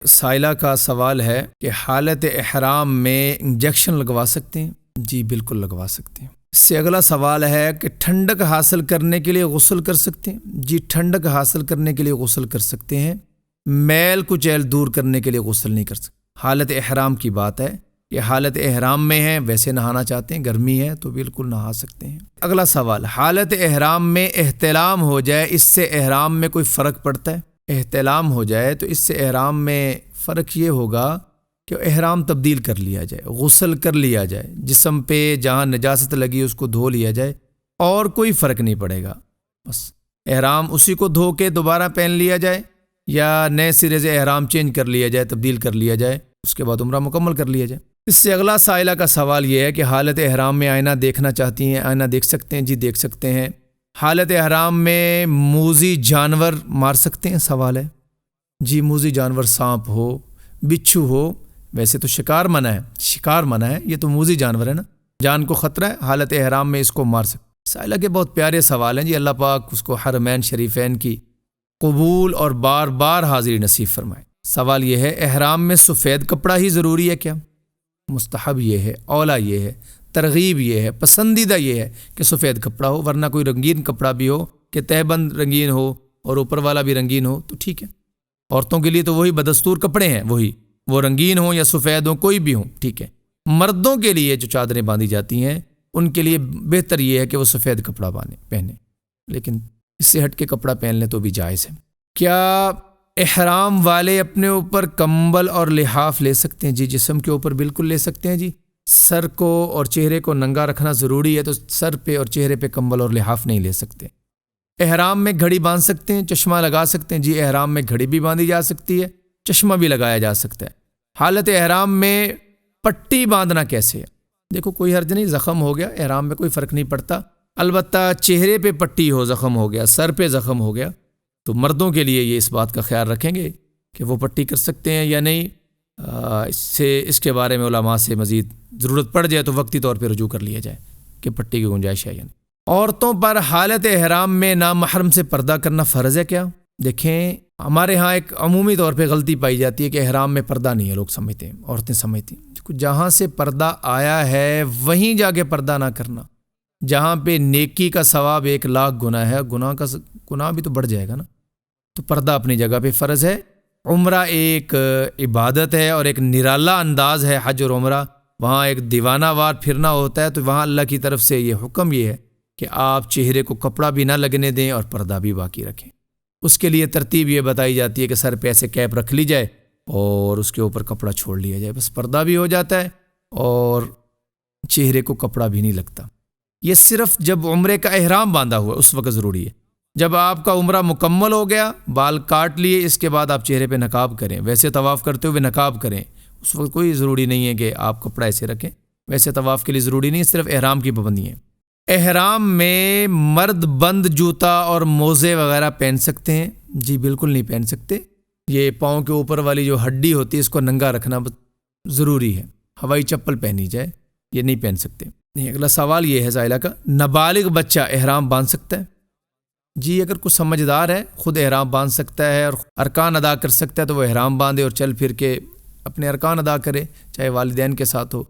سائلہ کا سوال ہے کہ حالت احرام میں انجیکشن لگوا سکتے ہیں؟ جی بالکل لگوا سکتے ہیں۔ اس سے اگلا سوال ہے کہ ٹھنڈک حاصل کرنے کے لیے غسل کر سکتے ہیں؟ جی ٹھنڈک حاصل کرنے کے لیے غسل کر سکتے ہیں، میل کچیل دور کرنے کے لیے غسل نہیں کر سکتے۔ حالت احرام کی بات ہے کہ حالت احرام میں ہیں، ویسے نہانا چاہتے ہیں، گرمی ہے تو بالکل نہا سکتے ہیں۔ اگلا سوال، حالت احرام میں احتلام ہو جائے، اس سے احرام میں کوئی فرق پڑتا ہے؟ احتلام ہو جائے تو اس سے احرام میں فرق یہ ہوگا کہ احرام تبدیل کر لیا جائے، غسل کر لیا جائے، جسم پہ جہاں نجاست لگی اس کو دھو لیا جائے، اور کوئی فرق نہیں پڑے گا۔ بس احرام اسی کو دھو کے دوبارہ پہن لیا جائے، یا نئے سرے سے احرام چینج کر لیا جائے، تبدیل کر لیا جائے، اس کے بعد عمرہ مکمل کر لیا جائے۔ اس سے اگلا سائلہ کا سوال یہ ہے کہ حالت احرام میں آئینہ دیکھنا چاہتی ہیں، آئینہ دیکھ سکتے ہیں؟ جی دیکھ سکتے ہیں۔ حالت احرام میں موذی جانور مار سکتے ہیں؟ سوال ہے۔ جی موذی جانور سانپ ہو، بچھو ہو، ویسے تو شکار منع ہے، یہ تو موذی جانور ہے نا، جان کو خطرہ ہے، حالت احرام میں اس کو مار سکتے ہیں۔ سائلہ کے بہت پیارے سوال ہیں جی، اللہ پاک اس کو حرمین شریفین کی قبول اور بار بار حاضری نصیب فرمائے۔ سوال یہ ہے، احرام میں سفید کپڑا ہی ضروری ہے کیا؟ مستحب یہ ہے، اولا یہ ہے، ترغیب یہ ہے، پسندیدہ یہ ہے کہ سفید کپڑا ہو، ورنہ کوئی رنگین کپڑا بھی ہو کہ تہبند رنگین ہو اور اوپر والا بھی رنگین ہو تو ٹھیک ہے۔ عورتوں کے لیے تو وہی بدستور کپڑے ہیں، وہ رنگین ہوں یا سفید ہوں، کوئی بھی ہوں ٹھیک ہے۔ مردوں کے لیے جو چادریں باندھی جاتی ہیں ان کے لیے بہتر یہ ہے کہ وہ سفید کپڑا پہنے، لیکن اس سے ہٹ کے کپڑا پہن لیں تو بھی جائز ہے۔ کیا احرام والے اپنے اوپر کمبل اور لحاف لے سکتے ہیں؟ جی جسم کے اوپر بالکل لے سکتے ہیں جی۔ سر کو اور چہرے کو ننگا رکھنا ضروری ہے، تو سر پہ اور چہرے پہ کمبل اور لحاف نہیں لے سکتے۔ احرام میں گھڑی باندھ سکتے ہیں، چشمہ لگا سکتے ہیں؟ جی احرام میں گھڑی بھی باندھی جا سکتی ہے، چشمہ بھی لگایا جا سکتا ہے۔ حالت احرام میں پٹی باندھنا کیسے ہے؟ دیکھو کوئی حرج نہیں، زخم ہو گیا احرام میں کوئی فرق نہیں پڑتا، البتہ چہرے پہ پٹی ہو، زخم ہو گیا، سر پہ زخم ہو گیا تو مردوں کے لیے یہ اس بات کا خیال رکھیں گے کہ وہ پٹی کر سکتے ہیں یا نہیں۔ اس کے بارے میں علماء سے مزید ضرورت پڑ جائے تو وقتی طور پہ رجوع کر لیا جائے کہ پٹی کی گنجائش ہے یا نہیں۔ عورتوں پر حالت احرام میں نامحرم سے پردہ کرنا فرض ہے کیا؟ دیکھیں ہمارے ہاں ایک عمومی طور پہ غلطی پائی جاتی ہے کہ احرام میں پردہ نہیں ہے، لوگ سمجھتے ہیں، عورتیں سمجھتی ہیں، جہاں سے پردہ آیا ہے وہیں جا کے پردہ نہ کرنا۔ جہاں پہ نیکی کا ثواب 1,00,000 گنا ہے، گناہ بھی تو بڑھ جائے گا نا، تو پردہ اپنی جگہ پہ فرض ہے۔ عمرہ ایک عبادت ہے اور ایک نرالا انداز ہے، حج اور عمرہ، وہاں ایک دیوانہ وار پھرنا ہوتا ہے، تو وہاں اللہ کی طرف سے یہ حکم یہ ہے کہ آپ چہرے کو کپڑا بھی نہ لگنے دیں اور پردہ بھی باقی رکھیں۔ اس کے لیے ترتیب یہ بتائی جاتی ہے کہ سر پہ ایسے کیپ رکھ لی جائے اور اس کے اوپر کپڑا چھوڑ لیا جائے، بس پردہ بھی ہو جاتا ہے اور چہرے کو کپڑا بھی نہیں لگتا۔ یہ صرف جب عمرے کا احرام باندھا ہوا اس وقت ضروری ہے۔ جب آپ کا عمرہ مکمل ہو گیا، بال کاٹ لیے، اس کے بعد آپ چہرے پہ نقاب کریں، ویسے طواف کرتے ہوئے نقاب کریں، اس وقت کوئی ضروری نہیں ہے کہ آپ کپڑا ایسے رکھیں، ویسے طواف کے لیے ضروری نہیں ہے، صرف احرام کی پابندی ہے۔ احرام میں مرد بند جوتا اور موزے وغیرہ پہن سکتے ہیں؟ جی بالکل نہیں پہن سکتے، یہ پاؤں کے اوپر والی جو ہڈی ہوتی ہے اس کو ننگا رکھنا ضروری ہے، ہوائی چپل پہنی جائے، یہ نہیں پہن سکتے۔ اگلا سوال یہ ہے سائلہ کا، نابالغ بچہ احرام باندھ سکتا ہے؟ جی اگر کوئی سمجھدار ہے خود احرام باندھ سکتا ہے اور ارکان ادا کر سکتا ہے تو وہ احرام باندھے اور چل پھر کے اپنے ارکان ادا کرے، چاہے والدین کے ساتھ ہو۔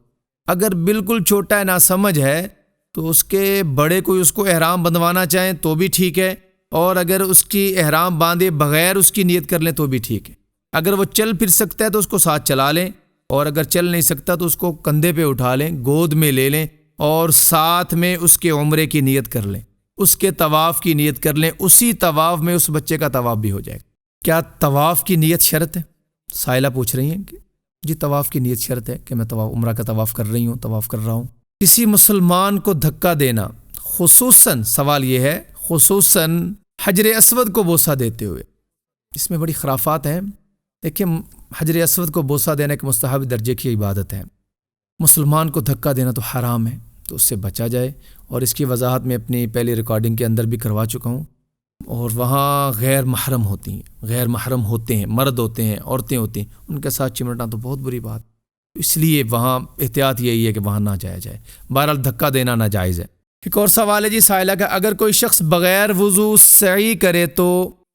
اگر بالکل چھوٹا ہے، ناسمجھ ہے، تو اس کے بڑے کوئی اس کو احرام بندھوانا چاہیں تو بھی ٹھیک ہے، اور اگر اس کی احرام باندھے بغیر اس کی نیت کر لیں تو بھی ٹھیک ہے۔ اگر وہ چل پھر سکتا ہے تو اس کو ساتھ چلا لیں، اور اگر چل نہیں سکتا تو اس کو کندھے پہ اٹھا لیں، گود میں لے لیں، اور ساتھ میں اس کے عمرے کی نیت کر لیں، اس کے طواف کی نیت کر لیں، اسی طواف میں اس بچے کا طواف بھی ہو جائے گا۔ کیا طواف کی نیت شرط ہے؟ سائلہ پوچھ رہی ہیں کہ جی طواف کی نیت شرط ہے کہ میں عمرہ کا طواف کر رہی ہوں، طواف کر رہا ہوں۔ کسی مسلمان کو دھکا دینا، خصوصاً سوال یہ ہے، خصوصاً حجر اسود کو بوسہ دیتے ہوئے، اس میں بڑی خرافات ہیں۔ دیکھیں حجر اسود کو بوسہ دینا ایک مستحب درجے کی عبادت ہے، مسلمان کو دھکا دینا تو حرام ہے، تو اس سے بچا جائے، اور اس کی وضاحت میں اپنی پہلی ریکارڈنگ کے اندر بھی کروا چکا ہوں۔ اور وہاں غیر محرم ہوتے ہیں، مرد ہوتے ہیں، عورتیں ہوتی ہیں، ان کے ساتھ چمٹنا تو بہت بری بات، اس لیے وہاں احتیاط یہی ہے کہ وہاں نہ جایا جائے، بہرحال دھکا دینا ناجائز ہے۔ ایک اور سوال ہے جی سائلہ کا، اگر کوئی شخص بغیر وضو سعی کرے تو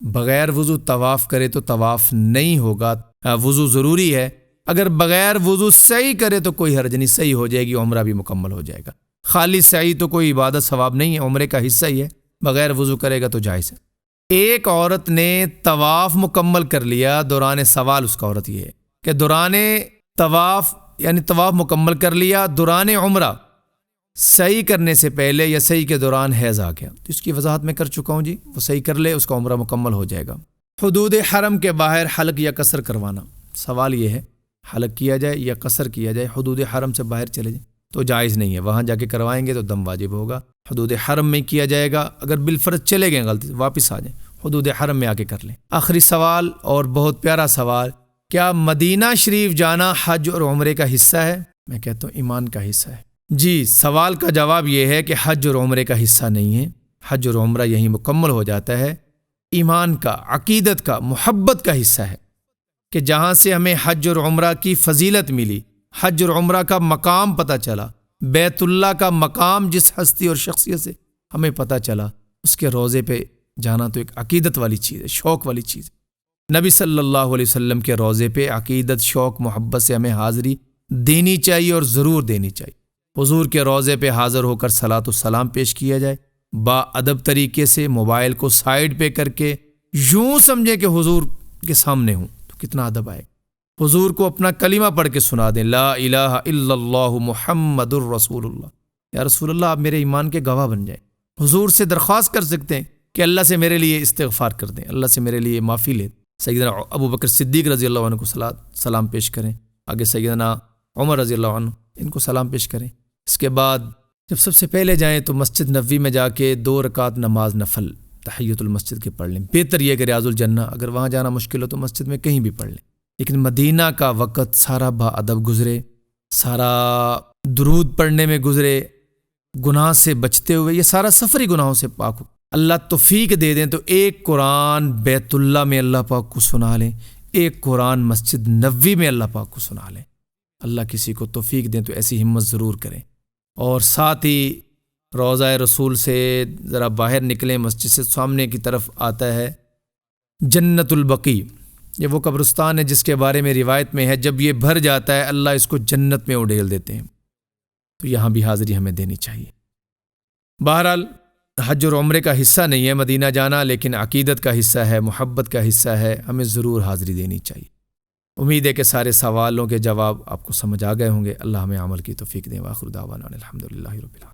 بغیر وضو طواف کرے تو طواف نہیں ہوگا، وضو ضروری ہے۔ اگر بغیر وضو صحیح کرے تو کوئی حرج نہیں، صحیح ہو جائے گی، عمرہ بھی مکمل ہو جائے گا۔ خالی صحیح تو کوئی عبادت ثواب نہیں ہے، عمرے کا حصہ ہی ہے، بغیر وضو کرے گا تو جائز ہے۔ ایک عورت نے طواف مکمل کر لیا، دوران سوال اس کا عورت یہ ہے کہ دوران طواف یعنی طواف مکمل کر لیا، دوران عمرہ صحیح کرنے سے پہلے یا صحیح کے دوران حیض آ گیا، تو اس کی وضاحت میں کر چکا ہوں جی، وہ صحیح کر لے، اس کا عمرہ مکمل ہو جائے گا۔ حدود حرم کے باہر حلق یا قصر کروانا، سوال یہ ہے حلق کیا جائے یا قصر کیا جائے، حدود حرم سے باہر چلے جائیں تو جائز نہیں ہے، وہاں جا کے کروائیں گے تو دم واجب ہوگا۔ حدود حرم میں کیا جائے گا، اگر بالفرض چلے گئے غلطی سے واپس آ جائیں، حدود حرم میں آ کے کر لیں۔ آخری سوال اور بہت پیارا سوال، کیا مدینہ شریف جانا حج اور عمرے کا حصہ ہے؟ میں کہتا ہوں ایمان کا حصہ ہے جی۔ سوال کا جواب یہ ہے کہ حج اور عمرے کا حصہ نہیں ہے، حج اور عمرہ یہیں مکمل ہو جاتا ہے، ایمان کا، عقیدت کا، محبت کا حصہ ہے کہ جہاں سے ہمیں حج اور عمرہ کی فضیلت ملی، حج اور عمرہ کا مقام پتہ چلا، بیت اللہ کا مقام جس ہستی اور شخصیت سے ہمیں پتہ چلا، اس کے روضے پہ جانا تو ایک عقیدت والی چیز ہے، شوق والی چیز ہے۔ نبی صلی اللہ علیہ وسلم کے روضے پہ عقیدت، شوق، محبت سے ہمیں حاضری دینی چاہیے اور ضرور دینی چاہیے۔ حضور کے روضے پہ حاضر ہو کر صلاۃ السلام پیش کیا جائے، با ادب طریقے سے، موبائل کو سائیڈ پہ کر کے یوں سمجھے کہ حضور کے سامنے ہوں، تو کتنا ادب آئے گا۔ حضور کو اپنا کلمہ پڑھ کے سنا دیں، لا الہ الا اللہ محمد الرسول اللہ، یا رسول اللہ آپ میرے ایمان کے گواہ بن جائیں۔ حضور سے درخواست کر سکتے ہیں کہ اللہ سے میرے لیے استغفار کر دیں، اللہ سے میرے لیے معافی لیں۔ سیدنا ابو بکر صدیق رضی اللہ عنہ کو سلام پیش کریں، آگے سیدنا عمر رضی اللہ عنہ ان کو سلام پیش کریں۔ اس کے بعد جب سب سے پہلے جائیں تو مسجد نبوی میں جا کے 2 رکعت نماز نفل تحیۃ المسجد کے پڑھ لیں، بہتر یہ کہ ریاض الجنہ، اگر وہاں جانا مشکل ہو تو مسجد میں کہیں بھی پڑھ لیں، لیکن مدینہ کا وقت سارا با ادب گزرے، سارا درود پڑھنے میں گزرے، گناہ سے بچتے ہوئے، یہ سارا سفر ہی گناہوں سے پاک ہو۔ اللہ توفیق دے دیں تو ایک قرآن بیت اللہ میں اللہ پاک کو سنا لیں، ایک قرآن مسجد نبوی میں اللہ پاک کو سنا لیں۔ اللہ کسی کو توفیق دیں تو ایسی ہمت ضرور کریں، اور ساتھ ہی روضہ رسول سے ذرا باہر نکلیں، مسجد سے سامنے کی طرف آتا ہے جنت البقیع، یہ وہ قبرستان ہے جس کے بارے میں روایت میں ہے جب یہ بھر جاتا ہے اللہ اس کو جنت میں اڈھیل دیتے ہیں، تو یہاں بھی حاضری ہمیں دینی چاہیے۔ بہرحال حج اور عمرے کا حصہ نہیں ہے مدینہ جانا، لیکن عقیدت کا حصہ ہے، محبت کا حصہ ہے، ہمیں ضرور حاضری دینی چاہیے۔ امید ہے کہ سارے سوالوں کے جواب آپ کو سمجھ آ گئے ہوں گے۔ اللہ ہمیں عمل کی توفیق دیں۔ وآخر دعوانا الحمدللہ رب العالمین۔